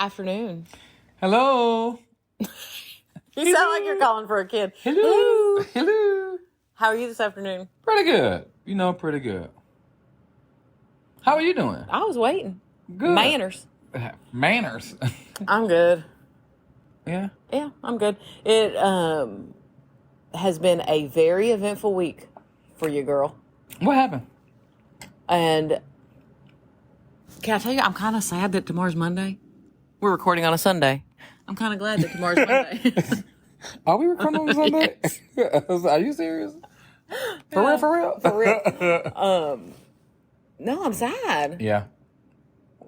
afternoon. Hello. You sound like you're calling for a kid. Hello. Hello. How are you this afternoon? Pretty good. Pretty good. How are you doing? I was waiting. Good. Manners. Manners. I'm good. Yeah. Yeah, I'm good. It has been a very eventful week for you, girl. What happened? And can I tell you, I'm kind of sad that tomorrow's Monday. We're recording on a Sunday. I'm kind of glad that tomorrow's Monday. Are we recording on Sunday? Are you serious? For real? For real? For real. No, I'm sad. Yeah.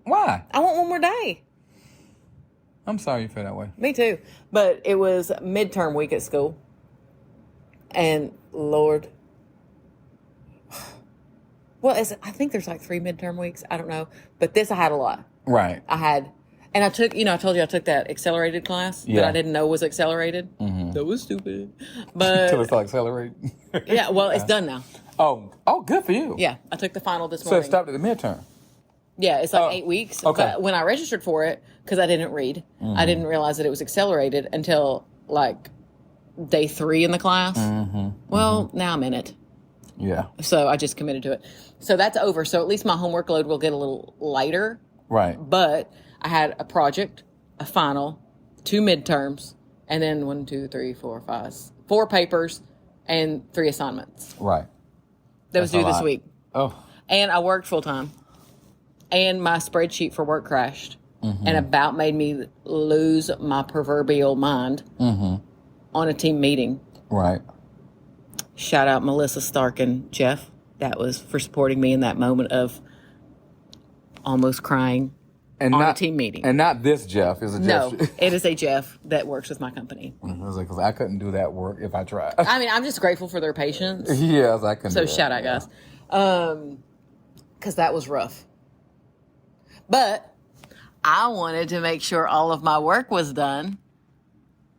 Why? I want one more day. I'm sorry you feel that way. Me too. But it was midterm week at school. And Lord. Well, I think there's like 3 midterm weeks. I don't know. But this I had a lot. Right. And I took, I told you I took that accelerated class that I didn't know was accelerated. Mm-hmm. That was stupid. But Until it's accelerated. Yeah, well, it's done now. Oh, good for you. Yeah, I took the final this So morning. it stopped at the midterm. Yeah, it's like 8 weeks. Okay. But when I registered for it, because I didn't read, I didn't realize that it was accelerated until like day 3 in the class. Mm-hmm. Well, now I'm in it. Yeah. So I just committed to it. So that's over. So at least my homework load will get a little lighter. Right. But I had a project, a final, 2 midterms, and then 4 papers, and 3 assignments. Right. That was due this week. Oh. And I worked full time. And my spreadsheet for work crashed. Mm-hmm. And about made me lose my proverbial mind on a team meeting. Right. Shout out Melissa Stark and Jeff. That was for supporting me in that moment of almost crying on a team meeting. And not this Jeff. Is a Jeff. No, it is a Jeff that works with my company. I was like, 'cause I couldn't do that work if I tried. I mean, I'm just grateful for their patience. Yes, I couldn't. So do that. shout out, guys. Because that was rough. But I wanted to make sure all of my work was done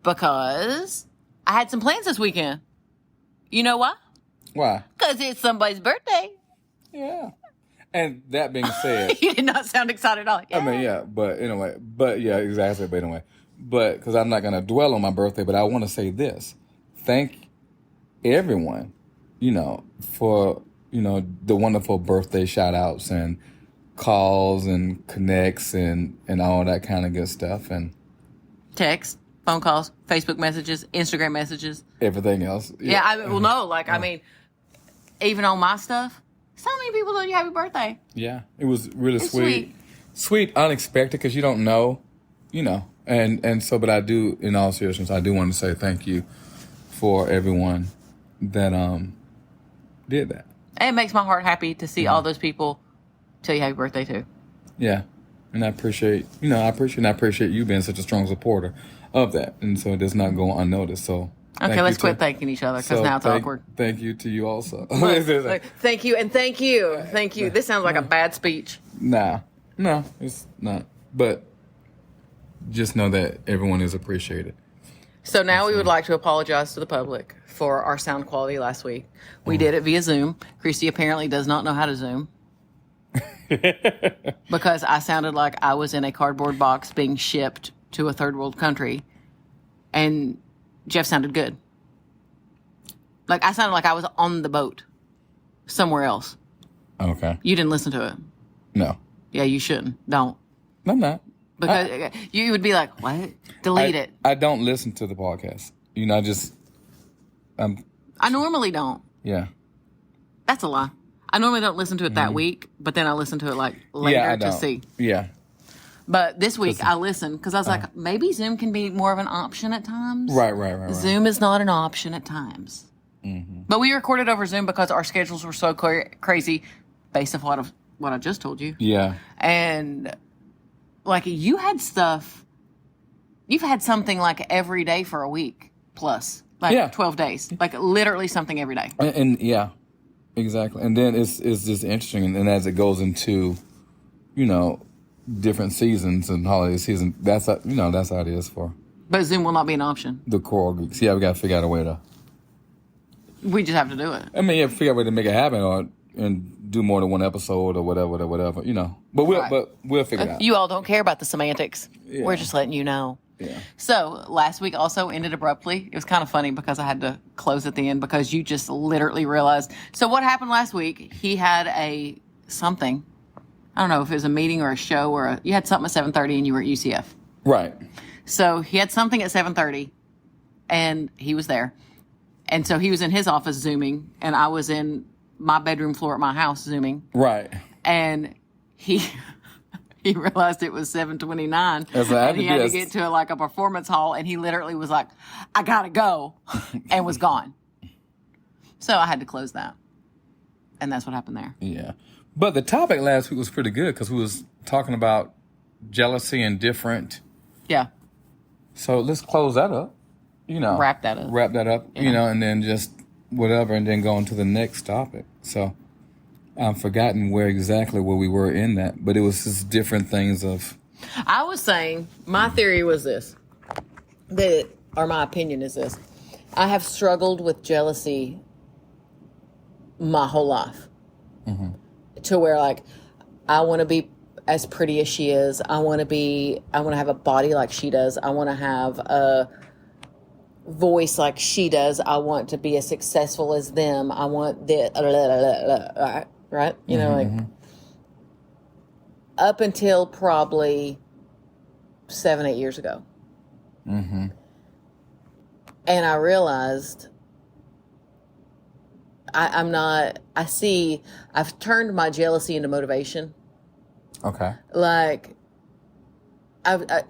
because I had some plans this weekend. You know why? Why? Because it's somebody's birthday. Yeah. And that being said, You did not sound excited at all. Yeah. I mean, yeah, but exactly. But anyway, because I'm not going to dwell on my birthday, but I want to say this. Thank everyone, for, the wonderful birthday shout outs and calls and connects and all that kind of good stuff. And Text, phone calls, Facebook messages, Instagram messages. Everything else. Yeah, I mean, even on my stuff, so many people told you happy birthday. Yeah, it was really It's sweet. Sweet, unexpected, because you don't know, And so, but I do, in all seriousness, I do want to say thank you for everyone that did that. And it makes my heart happy to see all those people tell you happy birthday too. Yeah, and I appreciate you being such a strong supporter of that, and so it does not go unnoticed. So. Okay, let's quit thanking each other because now it's awkward. Thank you to you also. Look, thank you and thank you. Thank you. This sounds like a bad speech. No, it's not. But just know that everyone is appreciated. So now we would like to apologize to the public for our sound quality last week. We did it via Zoom. Christy apparently does not know how to Zoom. Because I sounded like I was in a cardboard box being shipped to a third world country. And Jeff sounded good. Like, I sounded like I was on the boat somewhere else. Okay. You didn't listen to it. No. Yeah, you shouldn't. Don't. No, I'm not. Because you would be like, what? Delete it. I don't listen to the podcast. I normally don't. Yeah. That's a lie. I normally don't listen to it that week, but then I listen to it like later to see. Yeah. But this week I listened because I was like, maybe Zoom can be more of an option at times. Right. Zoom is not an option at times. Mm-hmm. But we recorded over Zoom because our schedules were so crazy based on what I just told you. Yeah. And like you've had something like every day for a week plus, like 12 days, like literally something every day. And yeah, exactly. And then it's just interesting. And as it goes into, different seasons and holiday season, that's how it is for. But Zoom will not be an option. The Coral Geeks. Yeah, we got to figure out a way to. We just have to do it. I mean, figure out a way to make it happen, and do more than one episode or whatever, you know. But we'll figure it out. You all don't care about the semantics. Yeah. We're just letting you know. Yeah. So last week also ended abruptly. It was kind of funny because I had to close at the end because you just literally realized. So what happened last week? He had something. I don't know if it was a meeting or a show you had something at 7:30 and you were at UCF. Right. So he had something at 7:30 and he was there. And so he was in his office Zooming and I was in my bedroom floor at my house Zooming. Right. And he realized it was 7:29 and he had to get to a performance hall and he literally was like, I gotta go, and was gone. So I had to close that. And that's what happened there. Yeah. But the topic last week was pretty good because we was talking about jealousy and different. Yeah. So let's close that up. You know. Wrap that up. Yeah. You know, and then just whatever, and then go on to the next topic. So I've forgotten where we were in that, but it was just different things of. I was saying, my theory was this, my opinion is this. I have struggled with jealousy my whole life. Mm-hmm. To where I want to be as pretty as she is. I want to have a body like she does. I want to have a voice like she does. I want to be as successful as them. I want this, right? You know, up until probably 7-8 years ago. Mm-hmm. And I realized I've turned my jealousy into motivation. Okay.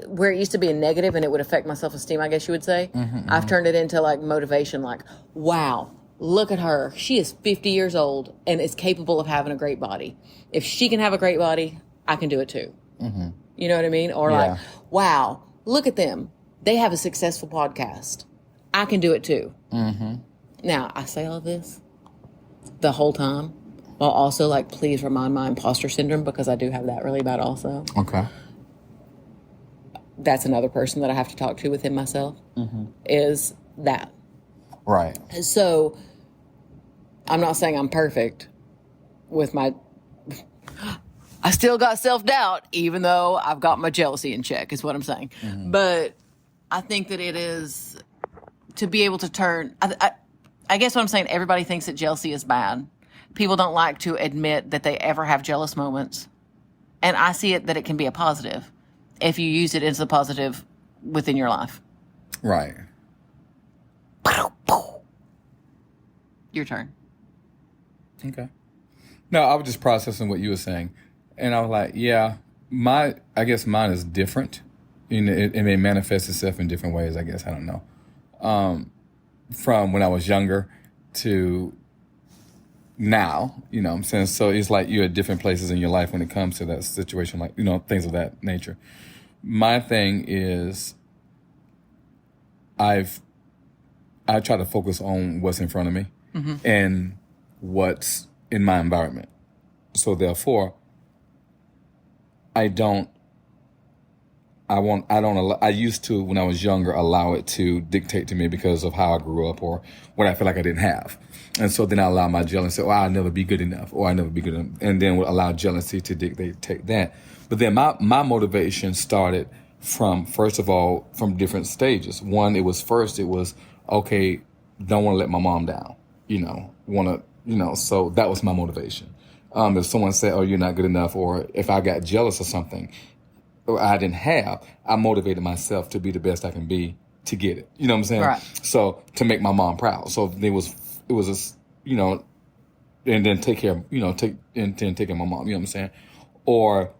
Where it used to be a negative and it would affect my self-esteem, I guess you would say. I've turned it into motivation, wow, look at her. She is 50 years old and is capable of having a great body. If she can have a great body, I can do it too. Mm-hmm. You know what I mean? Or wow, look at them. They have a successful podcast. I can do it too. Mm-hmm. Now, I say all this the whole time while also please remind my imposter syndrome because I do have that really bad also. Okay. That's another person that I have to talk to within myself is that. Right. So I'm not saying I'm perfect with I still got self-doubt even though I've got my jealousy in check is what I'm saying. Mm-hmm. But I think that it is to be able to turn, I guess what I'm saying, everybody thinks that jealousy is bad. People don't like to admit that they ever have jealous moments. And I see it that it can be a positive if you use it as a positive within your life. Right. Your turn. Okay. No, I was just processing what you were saying. And I was like, yeah, I guess mine is different. It may manifest itself in different ways, I guess. I don't know. From when I was younger to now, you know what I'm saying? So it's you're at different places in your life when it comes to that situation, things of that nature. My thing is I try to focus on what's in front of me and what's in my environment. So therefore, I used to, when I was younger, allow it to dictate to me because of how I grew up or what I feel like I didn't have. And so then I allow my jealousy, I'll never be good enough, or I'll never be good enough. And then would allow jealousy to dictate that. But then my motivation started first of all, from different stages. One, it was, okay, don't want to let my mom down, so that was my motivation. If someone said, oh, you're not good enough, or if I got jealous of something I didn't have, I motivated myself to be the best I can be to get it. You know what I'm saying? Right. So to make my mom proud. So it was and then take care of, take care of my mom. You know what I'm saying? Or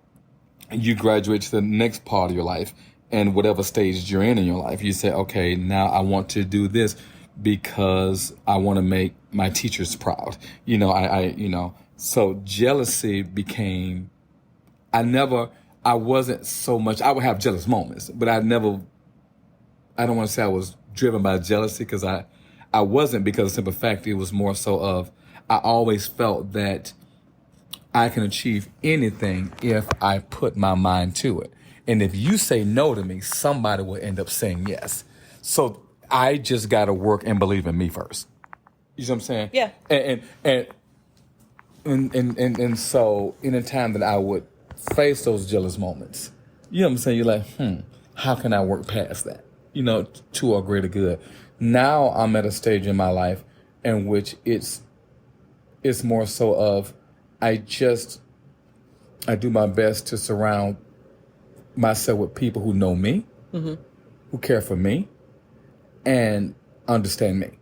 you graduate to the next part of your life, and whatever stage you're in your life, you say, okay, now I want to do this because I want to make my teachers proud. So jealousy became, I wasn't so much, I would have jealous moments, but I don't want to say I was driven by jealousy because I wasn't, because of the simple fact it was more so of, I always felt that I can achieve anything if I put my mind to it. And if you say no to me, somebody will end up saying yes. So I just got to work and believe in me first. You know what I'm saying? Yeah. And And so in a time that I would face those jealous moments, you know what I'm saying? You're like, how can I work past that? You know, to a greater good. Now I'm at a stage in my life in which it's more so of I do my best to surround myself with people who know me, who care for me, and understand me.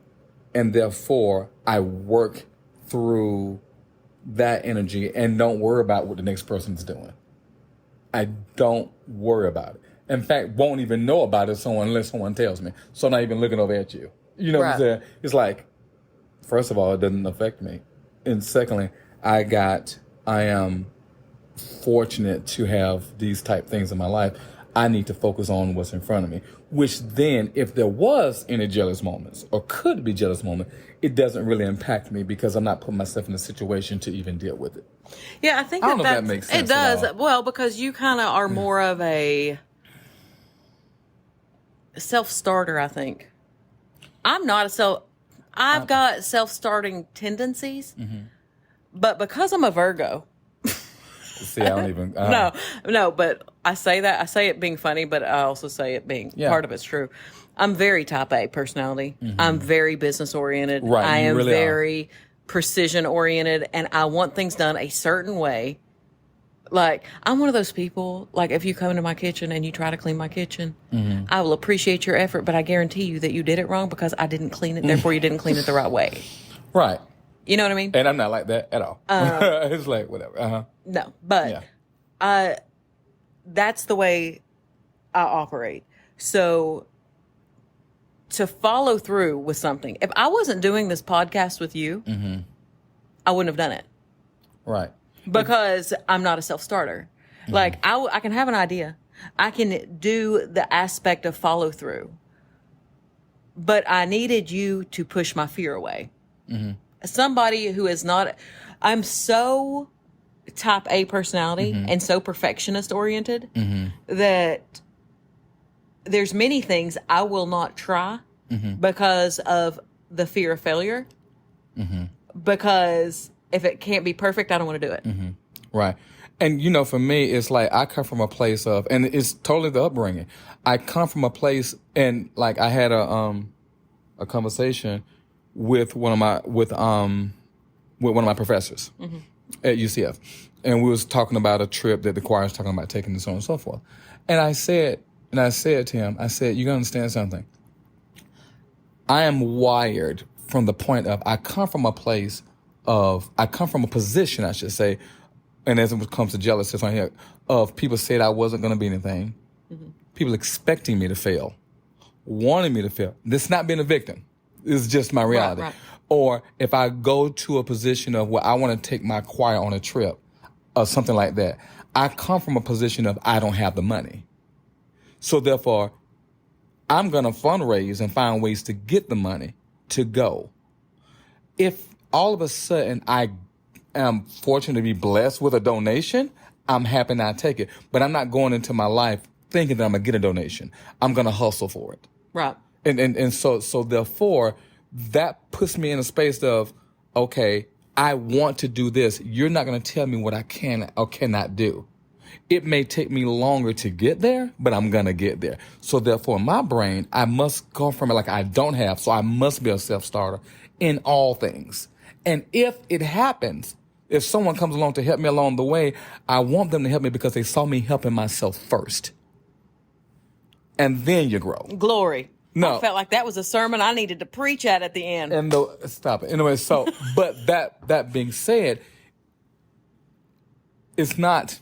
And therefore, I work through that energy and don't worry about what the next person's doing. I don't worry about it. In fact, won't even know about it unless someone tells me. So I'm not even looking over at you. You know what I'm saying? It's like, first of all, it doesn't affect me. And secondly, I am fortunate to have these type things in my life. I need to focus on what's in front of me, which then if there was any jealous moments or could be jealous moments, it doesn't really impact me because I'm not putting myself in a situation to even deal with it. Yeah, I think I don't know if that makes sense. It does. Well, because you kind of are more of a self-starter, I think. I'm not I've got self-starting tendencies, but because I'm a Virgo. See, I don't even. No, but I say it being funny, but I also say it being part of it's true. I'm very type A personality. I'm very business oriented. Right, I am really very precision oriented, and I want things done a certain way. Like, I'm one of those people, like, if you come into my kitchen and you try to clean my kitchen, I will appreciate your effort, but I guarantee you that you did it wrong because I didn't clean it, therefore you didn't clean it the right way. Right. You know what I mean? And I'm not like that at all. It's like, whatever. No, but that's the way I operate. So to follow through with something, if I wasn't doing this podcast with you, I wouldn't have done it. Right. Because I'm not a self-starter. Like, I can have an idea. I can do the aspect of follow through. But I needed you to push my fear away. Somebody who is not, I'm so type A personality and so perfectionist oriented that there's many things I will not try because of the fear of failure. Because if it can't be perfect, I don't want to do it. Right. And, you know, for me, it's like I come from a place of, and it's totally the upbringing. I come from a place, and like I had a conversation with one of my professors at UCF, and we was talking about a trip that the choir is talking about taking, and so on and so forth. And I said to him, you gotta understand something. I am wired from the point of I come from a position, I should say, and as it comes to jealousy on here, of people said I wasn't going to be anything, people expecting me to fail, wanting me to fail. This is not being a victim. It's just my reality. Right. Or if I go to a position of where I want to take my choir on a trip or something like that, I come from a position of I don't have the money. So therefore, I'm going to fundraise and find ways to get the money to go. If all of a sudden I am fortunate to be blessed with a donation, I'm happy to take it. But I'm not going into my life thinking that I'm going to get a donation. I'm going to hustle for it. Right. And so therefore, that puts me in a space of, okay, I want to do this. You're not going to tell me what I can or cannot do. It may take me longer to get there, but I'm going to get there. So therefore, in my brain, I must go from it like I don't have. So I must be a self-starter in all things. And if it happens, if someone comes along to help me along the way, I want them to help me because they saw me helping myself first. And then you grow. Glory. No. I felt like that was a sermon I needed to preach at the end. And stop it. Anyway, so, but that being said, it's not,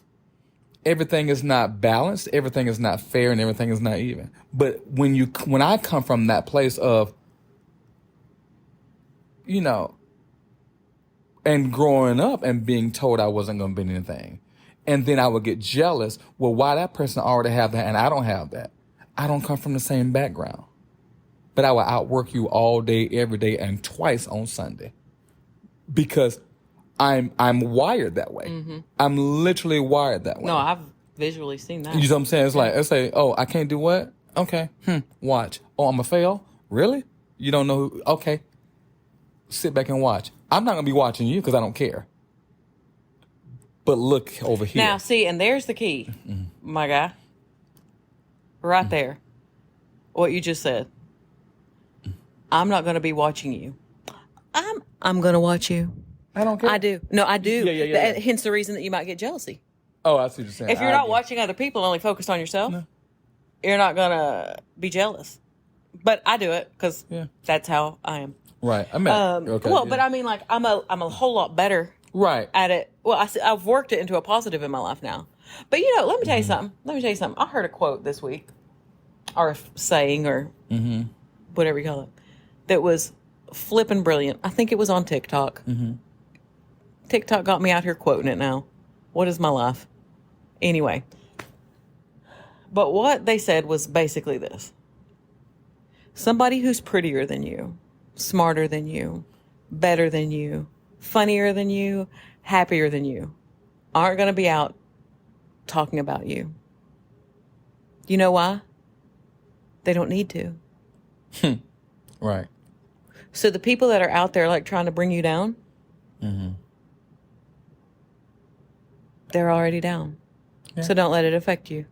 everything is not balanced, everything is not fair, and everything is not even. But when I come from that place of, you know, and growing up and being told I wasn't going to be anything, and then I would get jealous, well, why that person already have that and I don't have that? I don't come from the same background. But I will outwork you all day, every day, and twice on Sunday. Because I'm wired that way. Mm-hmm. I'm literally wired that way. No, I've visually seen that. You know what I'm saying? It's like, I say, oh, I can't do what? Okay. Watch. Oh, I'm going to fail? Really? You don't know who? Okay. Sit back and watch. I'm not going to be watching you because I don't care. But look over here. Now, see, and there's the key, my guy. Right there. What you just said. I'm not going to be watching you. I'm going to watch you. I don't care. I do. No, I do. Yeah. Hence the reason that you might get jealousy. Oh, I see what you're saying. If you're not watching other people, only focused on yourself, you're not going to be jealous. But I do it because that's how I am. Right. I mean, okay. Well, but I mean, like, I'm a whole lot better right at it. Well, I've worked it into a positive in my life now. But, let me tell you something. I heard a quote this week, or a saying, or whatever you call it, that was flippin' brilliant. I think it was on TikTok. TikTok got me out here quoting it now. What is my life? Anyway. But what they said was basically this. Somebody who's prettier than you, smarter than you, better than you, funnier than you, happier than you, aren't going to be out talking about you. You know why? They don't need to. Right. So the people that are out there like trying to bring you down, they're already down. Yeah. So don't let it affect you.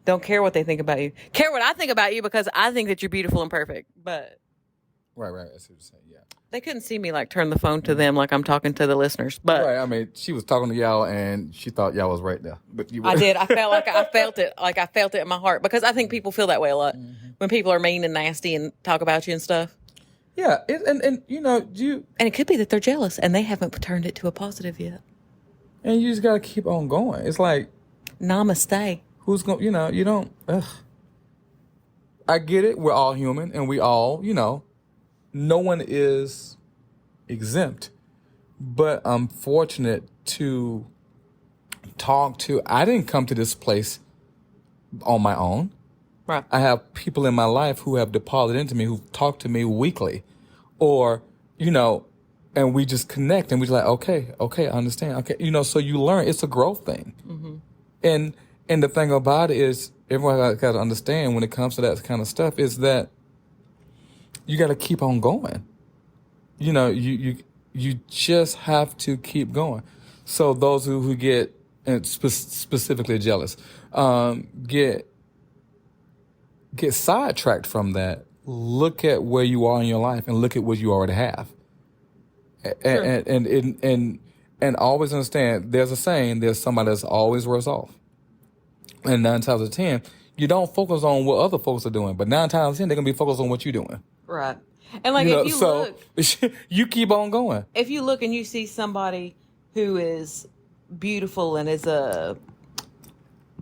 Don't care what they think about you. Care what I think about you because I think that you're beautiful and perfect. But right. That's what you're saying. Yeah. They couldn't see me like turn the phone to them like I'm talking to the listeners. But right. I mean, she was talking to y'all and she thought y'all was right there. But you were. I did. I felt like I felt it. Like I felt it in my heart because I think people feel that way a lot when people are mean and nasty and talk about you and stuff. Yeah. And it could be that they're jealous and they haven't turned it to a positive yet. And you just got to keep on going. It's like. Namaste. Who's going, you don't, I get it. We're all human and we all, no one is exempt. But I'm fortunate to I didn't come to this place on my own. Right. I have people in my life who have deposited into me, who talk to me weekly or, and we just connect and we're like, okay, I understand. Okay. So you learn, it's a growth thing. And the thing about it is, everyone got to understand when it comes to that kind of stuff is that you got to keep on going. You just have to keep going. So those who get, and specifically jealous, get sidetracked from that. Look at where you are in your life and look at what you already have. And always understand. There's a saying. There's somebody that's always worse off. And 9 times out of 10, you don't focus on what other folks are doing, but 9 times out of 10, they're gonna be focused on what you're doing. Right. And like if you look, you keep on going. If you look and you see somebody who is beautiful and is a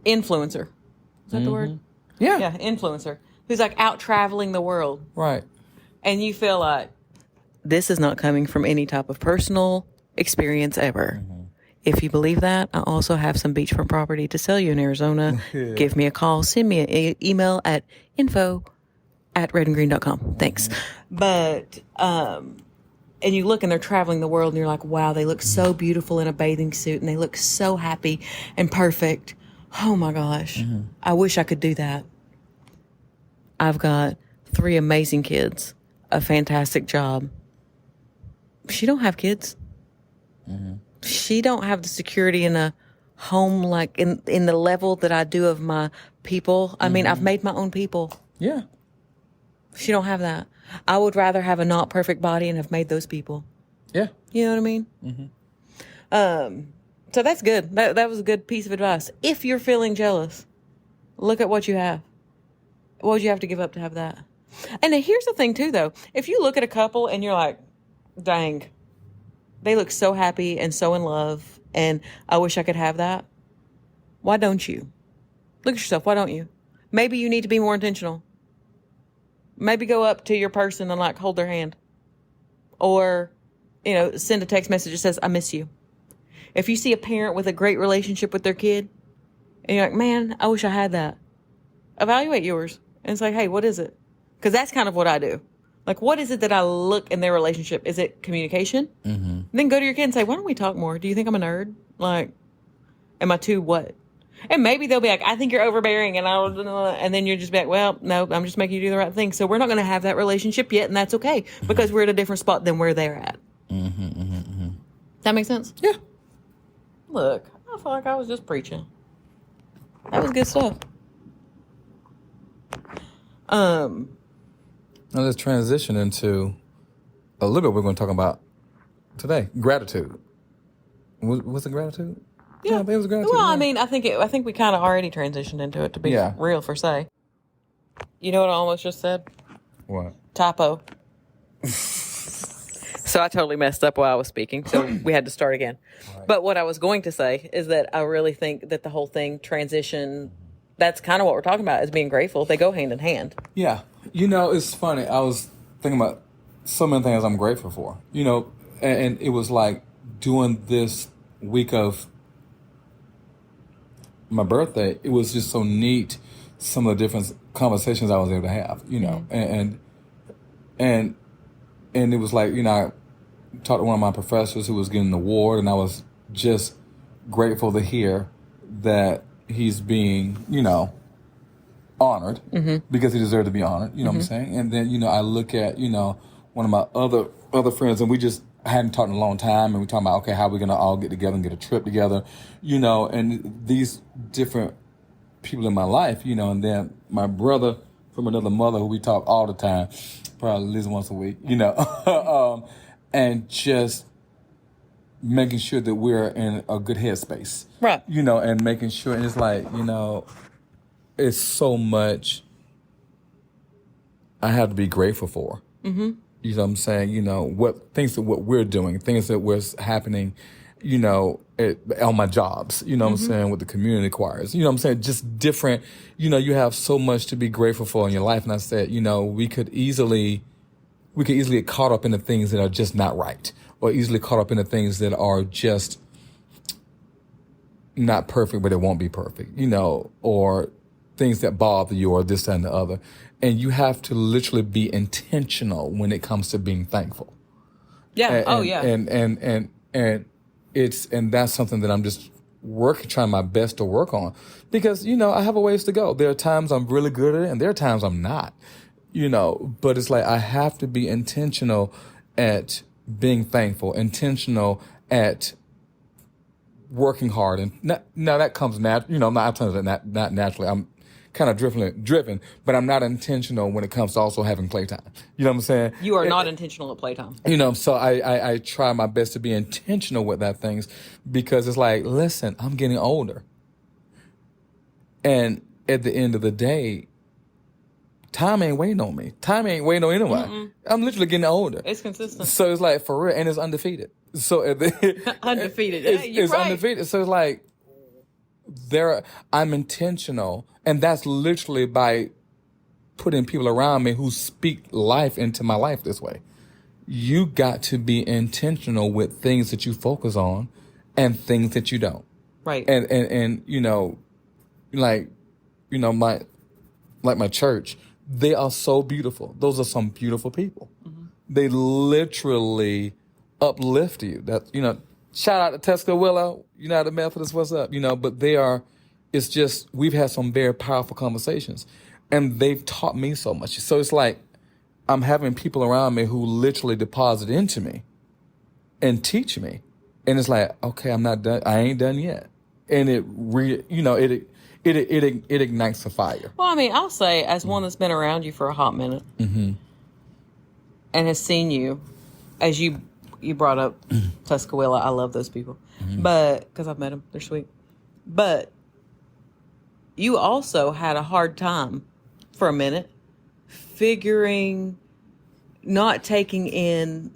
influencer, is that the word? Yeah. Yeah, influencer who's like out traveling the world, right? And you feel like this is not coming from any type of personal experience ever. If you believe that, I also have some beachfront property to sell you in Arizona. Give me a call. Send me an email at info@redandgreen.com. Thanks. But, and you look and they're traveling the world and you're like, wow, they look so beautiful in a bathing suit and they look so happy and perfect. Oh my gosh. I wish I could do that. I've got 3 amazing kids, a fantastic job. She don't have kids. She don't have the security in a home like in the level that I do of my people. I mean, I've made my own people. Yeah. She don't have that. I would rather have a not perfect body and have made those people. Yeah. You know what I mean? So that's good. That was a good piece of advice. If you're feeling jealous, look at what you have. What would you have to give up to have that? And then here's the thing too, though. If you look at a couple and you're like, dang, they look so happy and so in love, and I wish I could have that. Why don't you? Look at yourself. Why don't you? Maybe you need to be more intentional. Maybe go up to your person and like hold their hand. Or, send a text message that says, I miss you. If you see a parent with a great relationship with their kid, and you're like, man, I wish I had that. Evaluate yours. And it's like, hey, what is it? Because that's kind of what I do. Like, what is it that I look in their relationship? Is it communication? Then go to your kid and say, why don't we talk more? Do you think I'm a nerd? Like, am I too what? And maybe they'll be like, I think you're overbearing. And then you're just be like, well, no, I'm just making you do the right thing. So we're not going to have that relationship yet. And that's okay because we're at a different spot than where they're at. That makes sense? Yeah. Look, I feel like I was just preaching. That was good stuff. Now let's transition into a little bit we're going to talk about today. Gratitude. Was it gratitude? Yeah, I think it was gratitude. Well, yeah. I mean, I think we kind of already transitioned into it, to be Yeah. real for say. You know what I almost just said? What? Typo. So I totally messed up while I was speaking, so we had to start again. Right. But what I was going to say is that I really think that the whole thing transition, that's kind of what we're talking about, is being grateful. They go hand in hand. Yeah. It's funny. I was thinking about so many things I'm grateful for. And it was like doing this week of my birthday, it was just so neat, some of the different conversations I was able to have, and it was like, I talked to one of my professors who was getting an award, and I was just grateful to hear that he's being, honored because he deserved to be honored. You know what I'm saying? And then, I look at, one of my other friends, and we just hadn't talked in a long time, and we talking about, okay, how we're going to all get together and get a trip together, and these different people in my life, and then my brother from another mother who we talk all the time, probably at least once a week, and just making sure that we're in a good headspace. Right. And making sure, and it's like, it's so much I have to be grateful for. Mm-hmm. You know what I'm saying? What we're doing, things that was happening, on my jobs, what I'm saying, with the community choirs, what I'm saying? Just different, you have so much to be grateful for in your life. And I said, we could easily get caught up in the things that are just not right, or easily caught up in the things that are just not perfect, but it won't be perfect, or things that bother you, or this, that, and the other. And you have to literally be intentional when it comes to being thankful. Yeah. And that's something that I'm just trying my best to work on, because, I have a ways to go. There are times I'm really good at it, and there are times I'm not, but it's like, I have to be intentional at being thankful, intentional at working hard. And now that comes not naturally. I'm kind of driven, but I'm not intentional when it comes to also having playtime. You know what I'm saying? You are not intentional at playtime. So I try my best to be intentional with that things, because it's like, listen, I'm getting older. And at the end of the day, time ain't waiting on me. Time ain't waiting on anybody. Mm-mm. I'm literally getting older. It's consistent. So it's like, for real, and it's undefeated. So undefeated. It's right. undefeated. So it's like, I'm intentional, and that's literally by putting people around me who speak life into my life this way. You got to be intentional with things that you focus on and things that you don't. Right. And my church, they are so beautiful. Those are some beautiful people. Mm-hmm. They literally uplift you. Shout out to Tuscaloosa, United Methodist, what's up? But it's just, we've had some very powerful conversations, and they've taught me so much. So it's like, I'm having people around me who literally deposit into me and teach me. And it's like, okay, I'm not done. I ain't done yet. And it ignites the fire. Well, I mean, I'll say, as one that's been around you for a hot minute, mm-hmm. and has seen you, as you brought up Tuscaloosa. I love those people, mm-hmm. but because I've met them, they're sweet. But you also had a hard time for a minute not taking in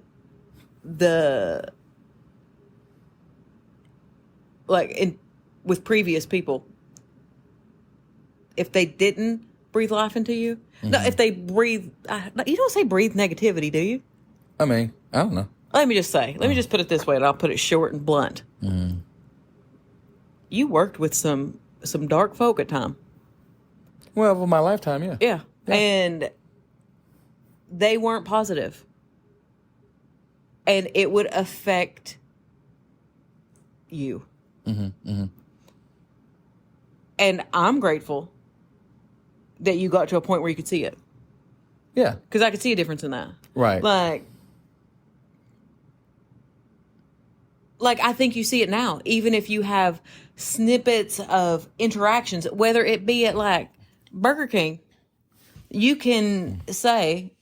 with previous people, if they didn't breathe life into you. Mm-hmm. No, if they breathe, you don't say breathe negativity, do you? I mean, I don't know. Let me just put it this way, and I'll put it short and blunt. Mm-hmm. You worked with some dark folk at time. Well, over my lifetime, yeah. Yeah. And they weren't positive. And it would affect you. Mm-hmm. Mm-hmm. And I'm grateful that you got to a point where you could see it. Yeah. Because I could see a difference in that. Right. like, I think you see it now, even if you have snippets of interactions, whether it be at like Burger King, you can say,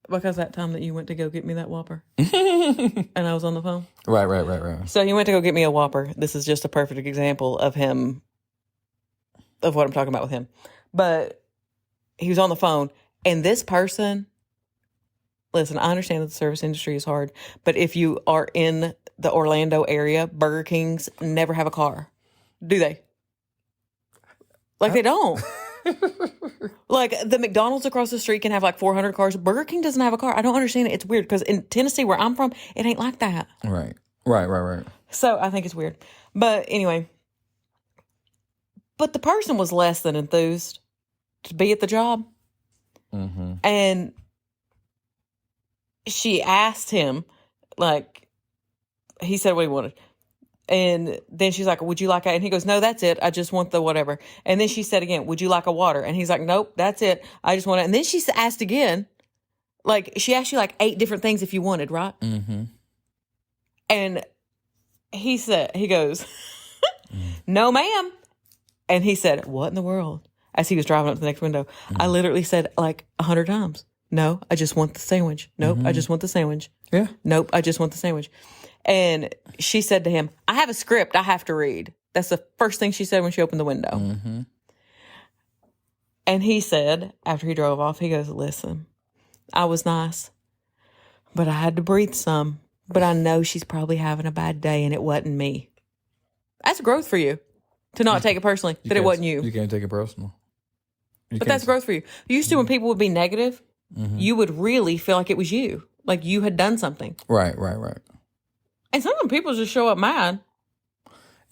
because that time that you went to go get me that Whopper and I was on the phone. Right. So he went to go get me a Whopper. This is just a perfect example of him, of what I'm talking about with him. But he was on the phone, and this person, listen, I understand that the service industry is hard, but if you are in the Orlando area, Burger Kings never have a car. Do they? Like, they don't. Like, the McDonald's across the street can have like 400 cars. Burger King doesn't have a car. I don't understand it. It's weird because in Tennessee, where I'm from, it ain't like that. Right. So I think it's weird. But anyway, but the person was less than enthused to be at the job. Mm-hmm. And she asked him, like, he said what he wanted. And then she's like, would you like a, and he goes, no, that's it. I just want the whatever. And then she said again, would you like a water? And he's like, nope, that's it. I just want it. And then she asked again, like, she asked you like 8 different things if you wanted, right? Mm-hmm. And he goes, no, ma'am. And he said, what in the world? As he was driving up to the next window, I literally said like 100 times, no, I just want the sandwich. Nope, I just want the sandwich. Yeah. Nope, I just want the sandwich. And she said to him, I have a script I have to read. That's the first thing she said when she opened the window. Mm-hmm. And he said, after he drove off, he goes, listen, I was nice, but I had to breathe some. But I know she's probably having a bad day and it wasn't me. That's growth for you, to not take it personally, that it wasn't you. You can't take it personal. But that's growth for you. Used to, when people would be negative, you would really feel like it was you. Like you had done something. Right. And sometimes people just show up mad.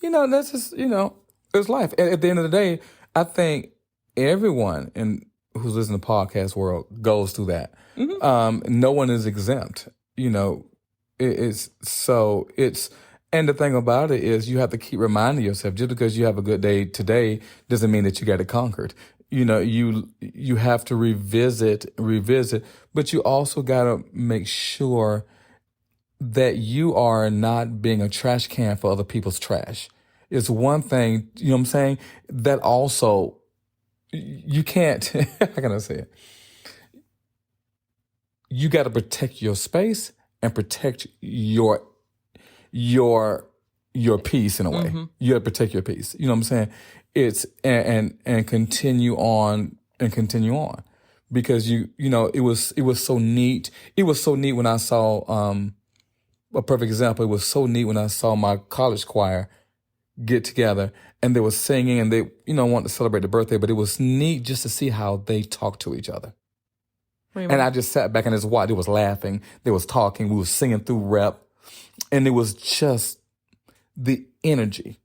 That's just, it's life. At the end of the day, I think everyone who's listening to the podcast world goes through that. Mm-hmm. No one is exempt. And the thing about it is you have to keep reminding yourself, just because you have a good day today doesn't mean that you got it conquered. You have to revisit, but you also got to make sure that you are not being a trash can for other people's trash. It's one thing, you know what I'm saying? That also, you can't, how can I say it? You got to protect your space and protect your peace in a way. Mm-hmm. You got to protect your peace. You know what I'm saying? It's, and continue on, because it was so neat. It was so neat when I saw, a perfect example. It was so neat when I saw my college choir get together and they were singing and they, wanted to celebrate the birthday, but it was neat just to see how they talked to each other. And I just sat back and just watched. They was laughing. They was talking. We was singing through rep. And it was just the energy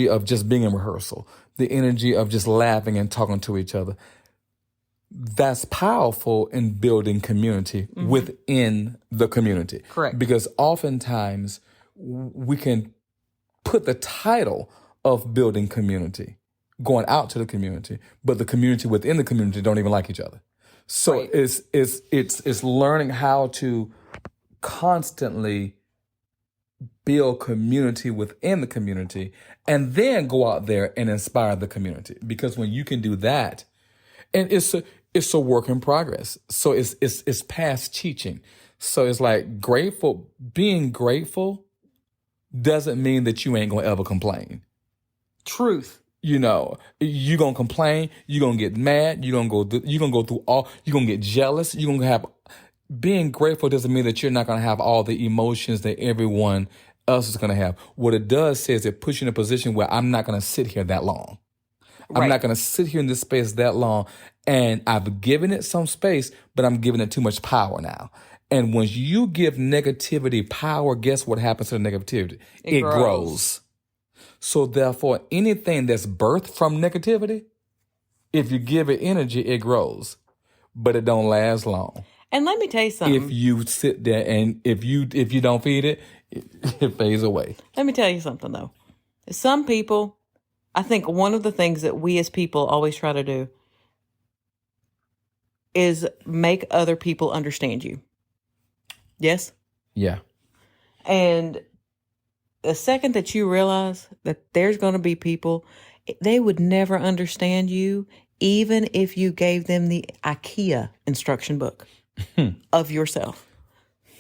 of just being in rehearsal, the energy of just laughing and talking to each other. That's powerful in building community within the community. Correct. Because oftentimes we can put the title of building community, going out to the community, but the community within the community don't even like each other. So right. It's learning how to constantly build community within the community and then go out there and inspire the community. Because when you can do that, and it's a work in progress. So it's past teaching. So it's like being grateful doesn't mean that you ain't gonna ever complain. Truth. You're gonna complain, you're gonna get mad, you're gonna go through all, you're gonna get jealous, you're gonna have, being grateful doesn't mean that you're not gonna have all the emotions that everyone else is gonna have. What it does say is it puts you in a position where I'm not gonna sit here that long. Right. I'm not going to sit here in this space that long, and I've given it some space, but I'm giving it too much power now. And when you give negativity power, guess what happens to the negativity? It grows. So therefore, anything that's birthed from negativity, if you give it energy, it grows, but it don't last long. And let me tell you something. If you sit there and if you don't feed it, it fades away. Let me tell you something though. Some people, I think one of the things that we as people always try to do is make other people understand you. Yes? Yeah. And the second that you realize that there's going to be people, they would never understand you, even if you gave them the IKEA instruction book of yourself.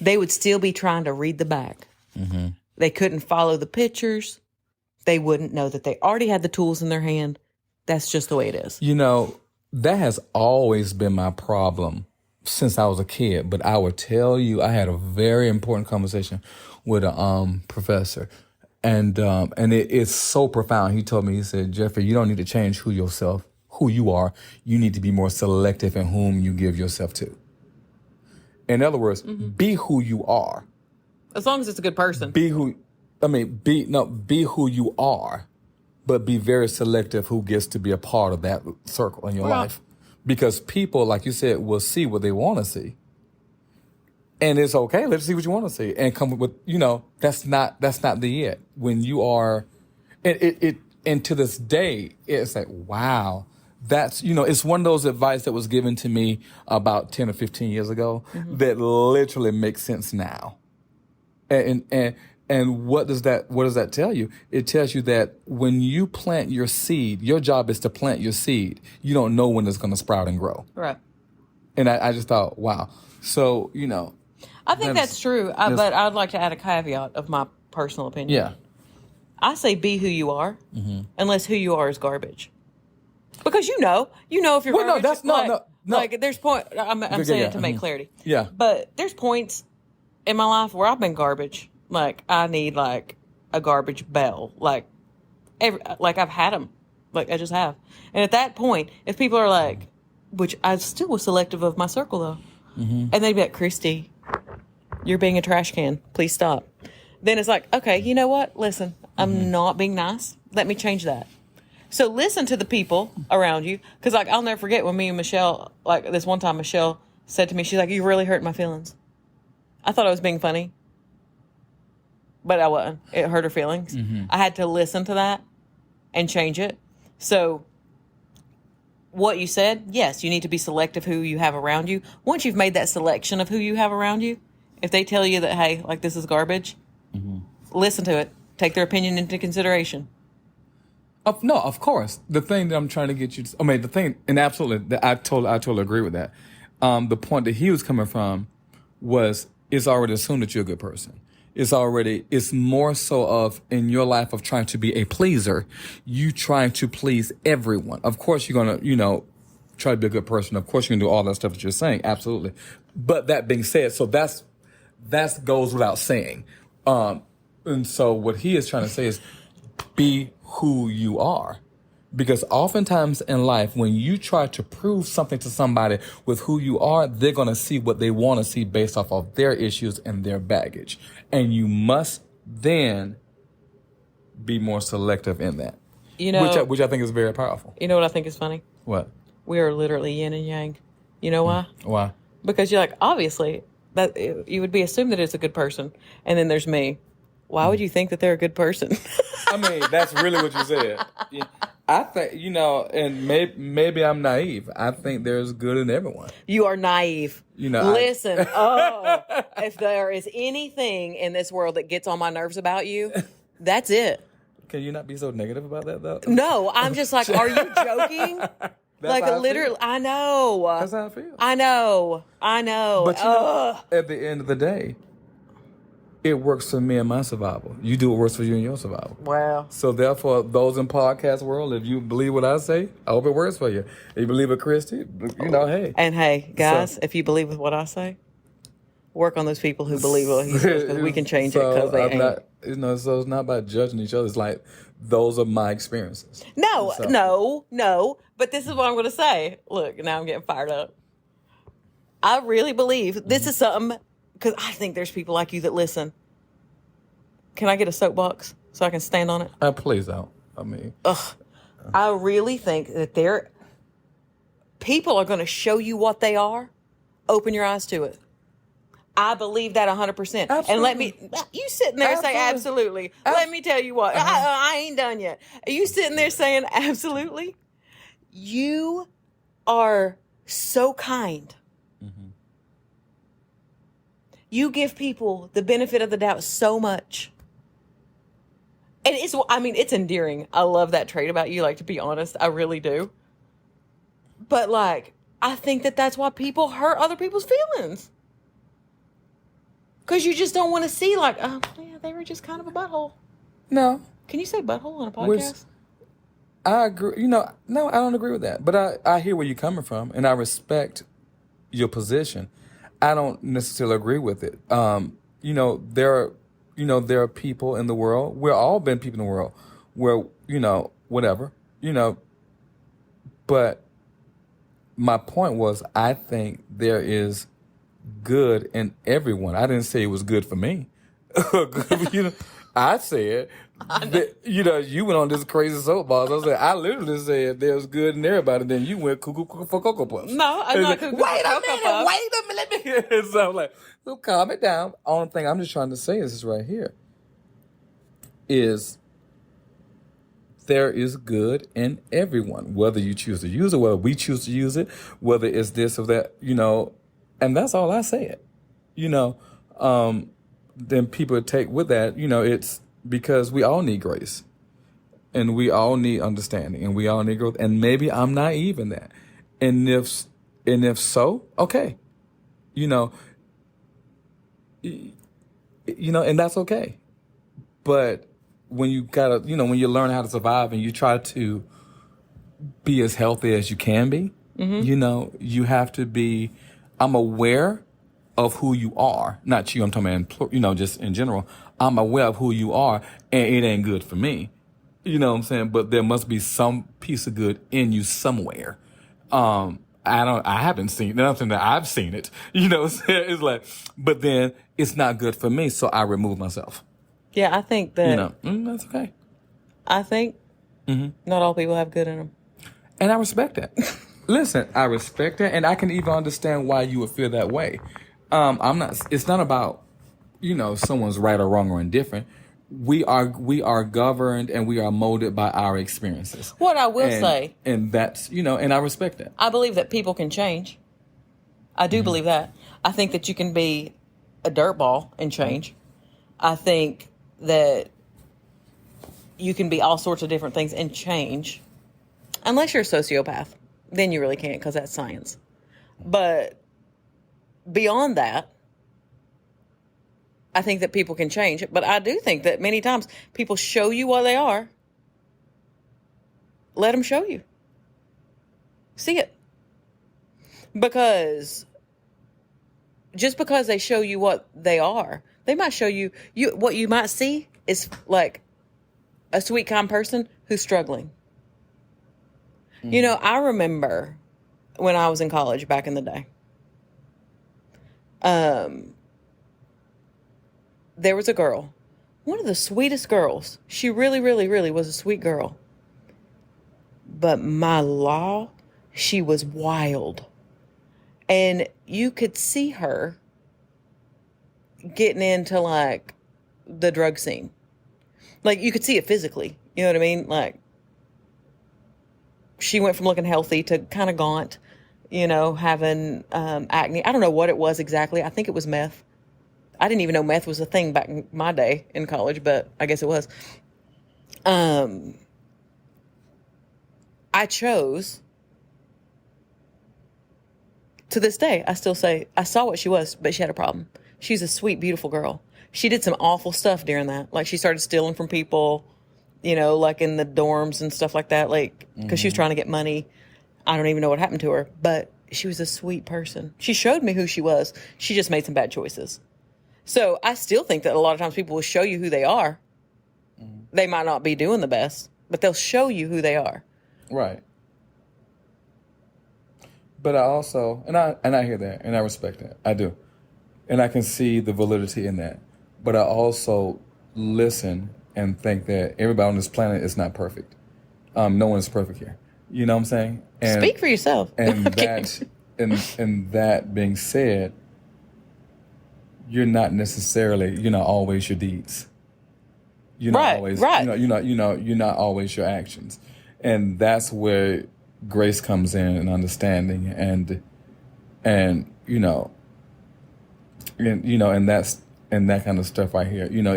They would still be trying to read the back. Mm-hmm. They couldn't follow the pictures. They wouldn't know that they already had the tools in their hand. That's just the way it is. You know, that has always been my problem since I was a kid. But I would tell you, I had a very important conversation with a professor, and it's so profound. He told me, he said, Jeffrey, you don't need to change who you are. You need to be more selective in whom you give yourself to. In other words, be who you are. As long as it's a good person. Be who you are, but be very selective who gets to be a part of that circle in your life. Because people, like you said, will see what they want to see. And it's okay, let's see what you want to see. And come with, that's not the it. When you are, and to this day, it's like, wow. That's, it's one of those advice that was given to me about 10 or 15 years ago that literally makes sense now. And what does that tell you? It tells you that when you plant your seed, your job is to plant your seed. You don't know when it's going to sprout and grow. Right. And I just thought, wow. So, I think that's true, but I'd like to add a caveat of my personal opinion. Yeah. I say be who you are, unless who you are is garbage. Because you know if you're garbage. No, that's no. Like there's I'm saying it to make clarity. Yeah. But there's points in my life where I've been garbage. Like I need like a garbage bell. Like I've had them. Like I just have. And at that point, if people are like, which I still was selective of my circle though, and they'd be like, Christy, you're being a trash can. Please stop. Then it's like, okay, you know what? Listen, I'm not being nice. Let me change that. So listen to the people around you. Because, like, I'll never forget when me and Michelle, like, this one time Michelle said to me, she's like, you really hurt my feelings. I thought I was being funny. But I wasn't. It hurt her feelings. I had to listen to that and change it. So what you said, yes, you need to be selective who you have around you. Once you've made that selection of who you have around you, if they tell you that, hey, like, this is garbage, listen to it. Take their opinion into consideration. No, of course. The thing that I'm trying to get you to, and absolutely, I totally agree with that. The point that he was coming from was, it's already assumed that you're a good person. It's more so of, in your life of trying to be a pleaser, you trying to please everyone. Of course, you're going to, try to be a good person. Of course, you can do all that stuff that you're saying. Absolutely. But that being said, so that goes without saying. And so what he is trying to say is, be who you are. Because oftentimes in life, when you try to prove something to somebody with who you are, they're going to see what they want to see based off of their issues and their baggage. And you must then be more selective in that. Which I think is very powerful. You know what I think is funny? What? We are literally yin and yang. You know why? Why? Because you're like, obviously, that you would be assumed that it's a good person. And then there's me. Why would you think that they're a good person? I mean, that's really what you said. I think, and maybe I'm naive. I think there's good in everyone. You are naive. Listen, if there is anything in this world that gets on my nerves about you, that's it. Can you not be so negative about that, though? No, I'm just like, are you joking? Like, literally, I know. That's how I feel. I know. But at the end of the day, it works for me and my survival. You do what works for you and your survival. Wow. So therefore, those in podcast world, if you believe what I say, I hope it works for you. If you believe it, Christy, hey. And hey, guys, if you believe with what I say, work on those people who believe what he says, because we can change it because they ain't. So it's not about judging each other. It's like, those are my experiences. No. But this is what I'm going to say. Look, now I'm getting fired up. I really believe this is something, because I think there's people like you that listen. Can I get a soapbox so I can stand on it? Please don't. I mean. I really think that people are going to show you what they are. Open your eyes to it. I believe that 100%. Absolutely. And you sitting there saying absolutely. Let me tell you what, I ain't done yet. Are you sitting there saying absolutely? You are so kind. You give people the benefit of the doubt so much. And it's endearing. I love that trait about you, like, to be honest. I really do. But, like, I think that that's why people hurt other people's feelings. Because you just don't want to see, like, oh, yeah, they were just kind of a butthole. No. Can you say butthole on a podcast? I agree. No, I don't agree with that. But I hear where you're coming from, and I respect your position. I don't necessarily agree with it. There are people in the world. We're all been people in the world where, whatever, but my point was, I think there is good in everyone. I didn't say it was good for me. I said that, you went on this crazy soapbox. I literally said there's good in everybody. Then you went cuckoo for Cocoa Puffs. No, I'm not cuckoo for Cocoa Puffs. Wait a minute. So I'm like, so calm it down. Only thing I'm just trying to say is this right here. Is there is good in everyone, whether you choose to use it, whether we choose to use it, whether it's this or that, and that's all I said. Then people take with that, it's because we all need grace and we all need understanding and we all need growth. And maybe I'm naive in that. And if so, okay, and that's okay. But when you gotta, when you learn how to survive and you try to be as healthy as you can be, you have to be, I'm aware of who you are, not you, I'm talking about, just in general. I'm aware of who you are and it ain't good for me. You know what I'm saying? But there must be some piece of good in you somewhere. I haven't seen nothing that I've seen it. You know what I'm saying? It's like, but then it's not good for me, so I remove myself. Yeah, I think that. That's okay. I think not all people have good in them. And I respect that. Listen, I respect that, and I can even understand why you would feel that way. It's not about, someone's right or wrong or indifferent. We are governed and we are molded by our experiences. What I will say. And that's, and I respect that. I believe that people can change. I do believe that. I think that you can be a dirtball and change. I think that you can be all sorts of different things and change. Unless you're a sociopath. Then you really can't, because that's science. But beyond that, I think that people can change. But I do think that many times people show you what they are. Let them show you. See it. Because just because they show you what they are, they might show you what you might see is like a sweet, kind person who's struggling. I remember when I was in college back in the day. There was a girl, one of the sweetest girls. She really, really, really was a sweet girl. But my law, she was wild. And you could see her getting into, like, the drug scene. Like, you could see it physically. You know what I mean? Like, she went from looking healthy to kind of gaunt, having acne. I don't know what it was exactly. I think it was meth. I didn't even know meth was a thing back in my day in college, but I guess it was. I chose, to this day, I still say, I saw what she was, but she had a problem. She's a sweet, beautiful girl. She did some awful stuff during that. Like, she started stealing from people, like in the dorms and stuff like that, like, because she was trying to get money. I don't even know what happened to her, but she was a sweet person. She showed me who she was. She just made some bad choices. So I still think that a lot of times people will show you who they are. They might not be doing the best, but they'll show you who they are. Right. But I also, and I hear that, and I respect that. I do. And I can see the validity in that. But I also listen and think that everybody on this planet is not perfect. No one is perfect here. You know what I'm saying? And, speak for yourself. And that being said, you're not necessarily, always your deeds. You're not always, you're not always your actions. And that's where grace comes in and understanding and and you know, and that kind of stuff right here. You know,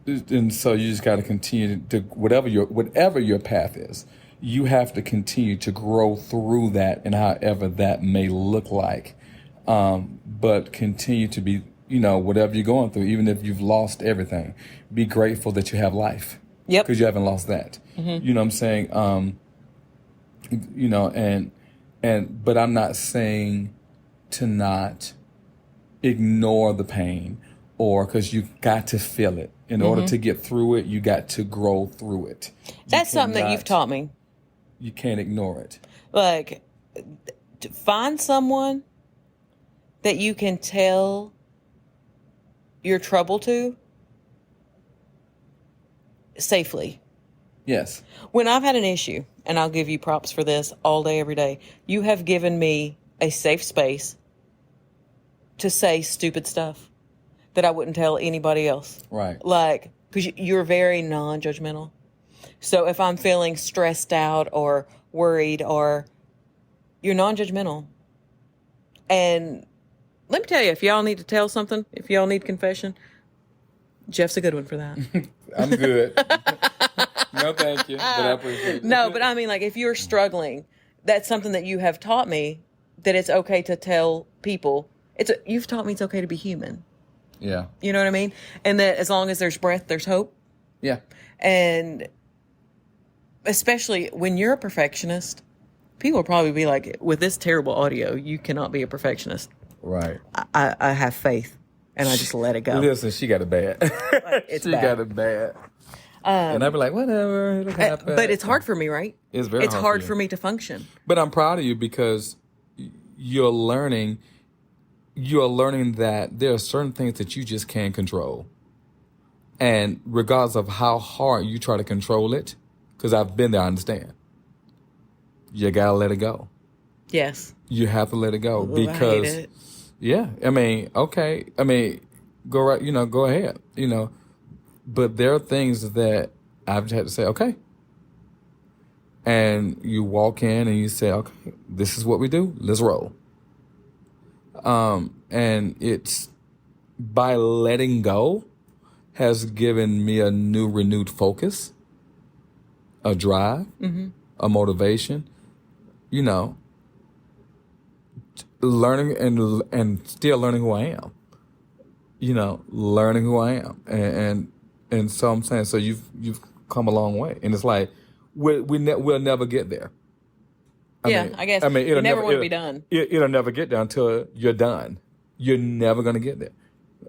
and so you just got to continue to whatever your path is. You have to continue to grow through that, and however that may look like. But continue to be, you know, whatever you're going through, even if you've lost everything, be grateful that you have life. Yep. Because you haven't lost that. You know what I'm saying? You know, but I'm not saying to not ignore the pain, or because you got to feel it. In order to get through it, you got to grow through it. That's something that you've taught me. You can't ignore it. Like, to find someone that you can tell your trouble to safely. Yes. When I've had an issue, and I'll give you props for this all day, every day, you have given me a safe space to say stupid stuff that I wouldn't tell anybody else. Right. Like, because you're very non-judgmental. So if I'm feeling stressed out or worried, or you're non-judgmental. And let me tell you, if y'all need to tell something, if y'all need confession, Jeff's a good one for that. I'm good. No, thank you. But I appreciate it. No, but I mean, like, if you're struggling, that's something that you have taught me, that it's okay to tell people. You've taught me it's okay to be human. Yeah. You know what I mean? And that as long as there's breath, there's hope. Yeah. And especially when you're a perfectionist, people will probably be like, with this terrible audio, you cannot be a perfectionist. Right. I have faith, and I just let it go. Listen, she got it bad. It's she bad. got it bad. And I'd be like, whatever, it'll happen. But it's hard for me, right? It's very hard hard for you. for me to function. But I'm proud of you because you're learning that there are certain things that you just can't control. And regardless of how hard you try to control it, because I've been there, I understand. You gotta let it go. Yes. You have to let it go Ooh, because, I hate it. yeah. I mean, okay. I mean, go right. You know, go ahead. You know, but there are things that I've had to say, okay. And you walk in and you say, okay, this is what we do. Let's roll. And it's by letting go has given me a new renewed focus, a drive, a motivation, you know, learning and still learning who I am, you know, learning who I am. And so I'm saying, so you've come a long way. And it's like, we'll never get there. I guess. You never want to be done. It'll never get there until you're done. You're never going to get there.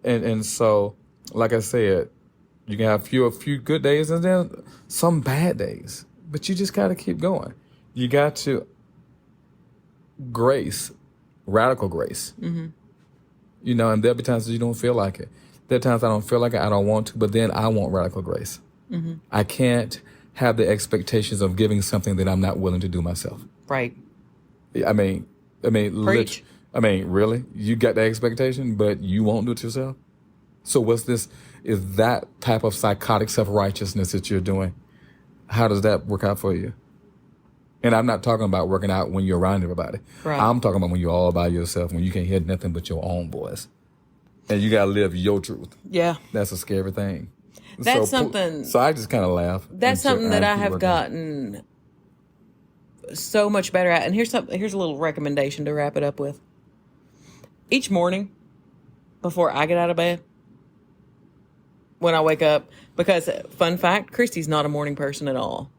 And so, like I said, you can have a few good days and then some bad days. But you just got to keep going. You got to radical grace. Mm-hmm. You know, and there'll be times that you don't feel like it. There are times I don't feel like it, I don't want to, but then I want radical grace. Mm-hmm. I can't have the expectations of giving something that I'm not willing to do myself. Right. I mean, Preach. Really? You got the expectation, but you won't do it yourself? So what's this? Is that type of psychotic self-righteousness that you're doing? How does that work out for you? And I'm not talking about working out when you're around everybody. Right. I'm talking about when you're all by yourself, when you can't hear nothing but your own voice. And you got to live your truth. Yeah. That's a scary thing. That's something. So I just kind of laugh. That's something that I have gotten so much better at. And here's a little recommendation to wrap it up with. Each morning, before I get out of bed, when I wake up, because fun fact, Christy's not a morning person at all.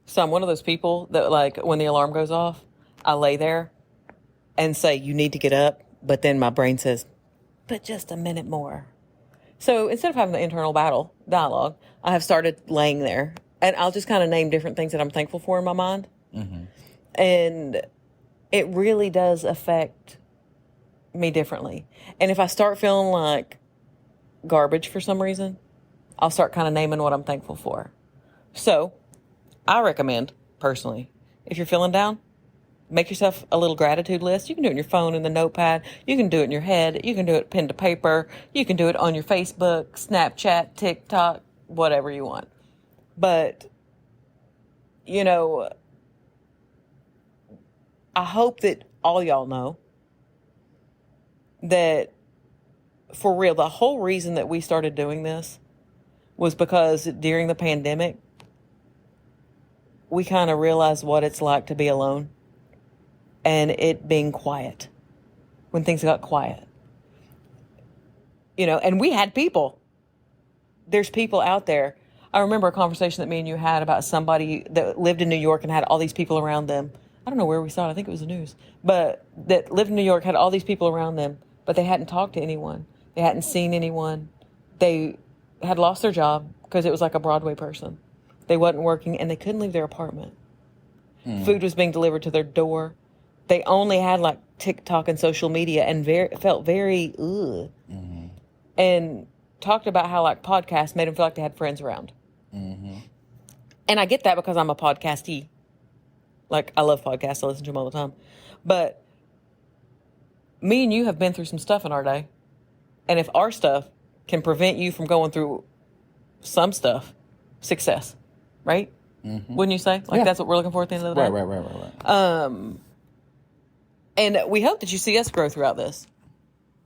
So I'm one of those people that, like, when the alarm goes off, I lay there and say, you need to get up. But then my brain says, but just a minute more. So instead of having the internal dialogue, I have started laying there. And I'll just kind of name different things that I'm thankful for in my mind. Mm-hmm. And it really does affect me differently. And if I start feeling like garbage for some reason, I'll start kind of naming what I'm thankful for. So I recommend, personally, if you're feeling down, make yourself a little gratitude list. You can do it on your phone in the notepad. You can do it in your head. You can do it pen to paper. You can do it on your Facebook, Snapchat, TikTok, whatever you want. But, you know, I hope that all y'all know that for real, the whole reason that we started doing this was because during the pandemic, we kind of realized what it's like to be alone and it being quiet when things got quiet. And we had people. There's people out there. I remember a conversation that me and you had about somebody that lived in New York and had all these people around them. I don't know where we saw it. I think it was the news. But that lived in New York, had all these people around them, but they hadn't talked to anyone. They hadn't seen anyone. They had lost their job because it was like a Broadway person. They wasn't working and they couldn't leave their apartment. Food was being delivered to their door. They only had like TikTok and social media and felt very ugh. And talked about how like podcasts made them feel like they had friends around. And I get that because I'm a podcastee. Like, I love podcasts. I listen to them all the time. But me and you have been through some stuff in our day. And if our stuff can prevent you from going through some stuff, success, right? Wouldn't you say? Like, that's what we're looking for at the end of the day? Right. And we hope that you see us grow throughout this.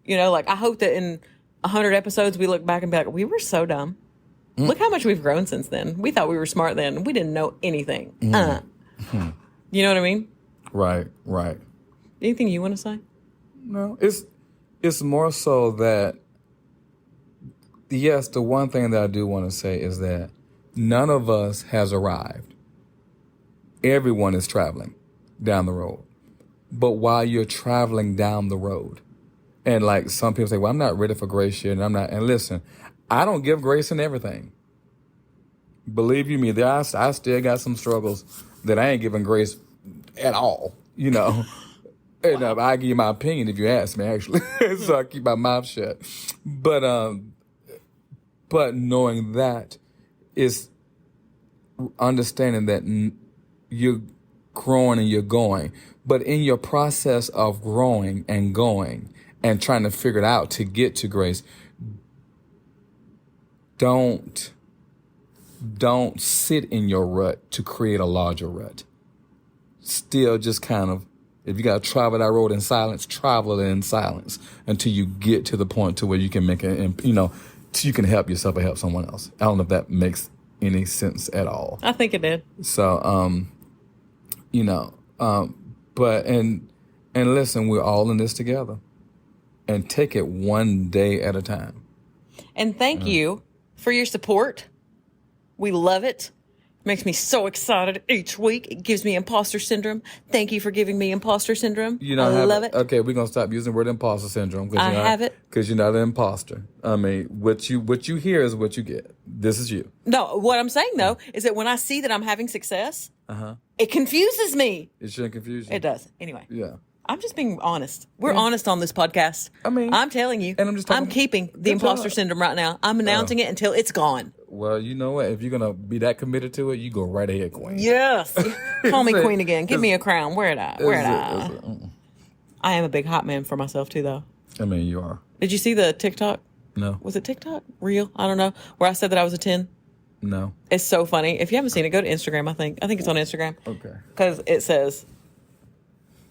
Like, I hope that in 100 episodes, we look back and be like, we were so dumb. Look how much we've grown since then. We thought we were smart then. We didn't know anything. You know what I mean? Right. Anything you want to say? No, it's more so that, yes, the one thing that I do want to say is that none of us has arrived. Everyone is traveling down the road. But while you're traveling down the road, and like some people say, well, I'm not ready for grace yet, and I'm not. And listen, I don't give grace in everything. Believe you me, I still got some struggles that I ain't giving grace at all, And I give you my opinion if you ask me, actually. So I keep my mouth shut. But knowing that is understanding that you're growing and you're going. But in your process of growing and going and trying to figure it out to get to grace, don't sit in your rut to create a larger rut. Still just kind of, if you got to travel that road in silence, travel it in silence until you get to the point to where you can make it, you can help yourself or help someone else. I don't know if that makes any sense at all. I think it did. So, but, and listen, we're all in this together, and take it one day at a time. And thank you for your support. We love it. Makes me so excited each week. It gives me imposter syndrome. Thank you for giving me imposter syndrome. I love it. Okay, we're gonna stop using the word imposter syndrome. I have it because you're not an imposter. I mean, what you hear is what you get. This is you. No, what I'm saying though is that when I see that I'm having success, it confuses me. It shouldn't confuse you. It does. Anyway. Yeah. I'm just being honest. We're honest on this podcast. I mean, I'm telling you. And I'm keeping the imposter syndrome right now. I'm announcing it until it's gone. Well, you know what? If you're going to be that committed to it, you go right ahead, queen. Yes. Call me queen again. Give me a crown. Wear it out. I am a big hot man for myself, too, though. I mean, you are. Did you see the TikTok? No. Was it TikTok? Real? I don't know. Where I said that I was a 10? No. It's so funny. If you haven't seen it, go to Instagram, I think. I think it's on Instagram. Okay. Because it says,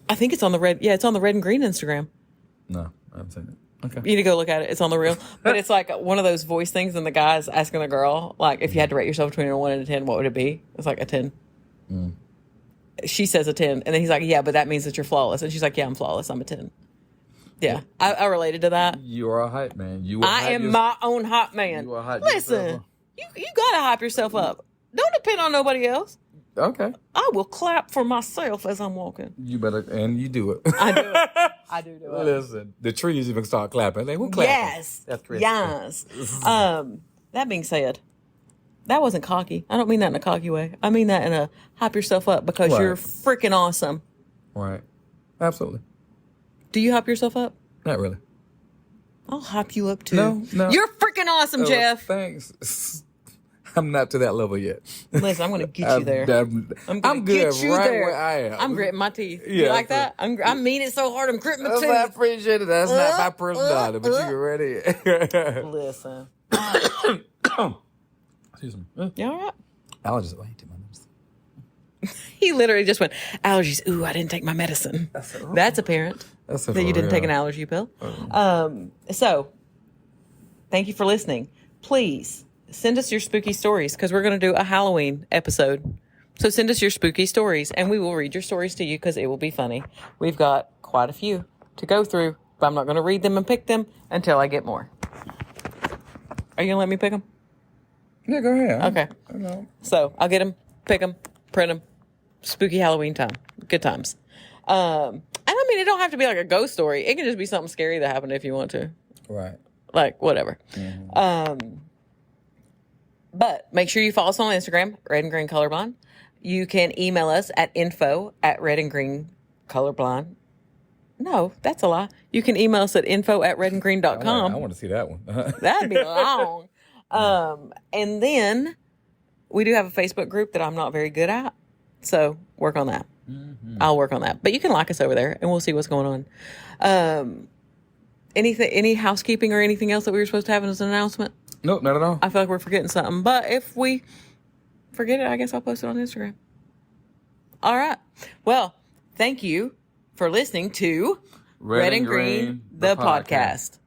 I think it's on the red. Yeah, it's on the red and green Instagram. No, I haven't seen it. Okay. You need to go look at it. It's on the reel. But it's like one of those voice things, and the guy's asking the girl, like, if you had to rate yourself between a 1 and a 10, what would it be? It's like a 10. She says a 10. And then he's like, yeah, but that means that you're flawless. And she's like, yeah, I'm flawless. I'm a 10. Yeah. I related to that. You are a hype man. I am my own hype man. You are hype. Listen, you got to hype yourself up. Don't depend on nobody else. Okay. I will clap for myself as I'm walking. You better, and you do it. I do it. I do it. Listen, the trees even start clapping. Like, who clapping? Yes. That's crazy. Yes. That being said, that wasn't cocky. I don't mean that in a cocky way. I mean that in a hype yourself up because you're freaking awesome. Right. Absolutely. Do you hype yourself up? Not really. I'll hype you up too. No. You're freaking awesome, Jeff. Thanks. I'm not to that level yet. Listen, I'm going to get you there. I'm good get you right there. where I am. I'm gritting my teeth. Yeah, You like that? I mean it so hard, I'm gritting my teeth. I appreciate it. That's not my personality, but you ready? Listen. Excuse me. You all right? Allergies. Wait, my nose. He literally just went, allergies. Ooh, I didn't take my medicine. That's apparent that you didn't take an allergy pill. So, thank you for listening. Please send us your spooky stories because we're going to do a Halloween episode. So send us your spooky stories and we will read your stories to you because it will be funny. We've got quite a few to go through, but I'm not going to read them and pick them until I get more. Are you going to let me pick them? Yeah, go ahead. Okay. I know. So I'll get them, pick them, print them. Spooky Halloween time. Good times. And I mean, it don't have to be like a ghost story. It can just be something scary that happened if you want to. Right. Like, whatever. But make sure you follow us on Instagram, Red and Green Colorblind. You can email us at info@redandgreencolorblind. No, that's a lie. You can email us at info@redandgreen.com. I want to see that one. That'd be long. And then we do have a Facebook group that I'm not very good at. So work on that. I'll work on that. But you can like us over there and we'll see what's going on. Any housekeeping or anything else that we were supposed to have as an announcement? Nope, not at all. I feel like we're forgetting something. But if we forget it, I guess I'll post it on Instagram. All right. Well, thank you for listening to Red and Green, the podcast.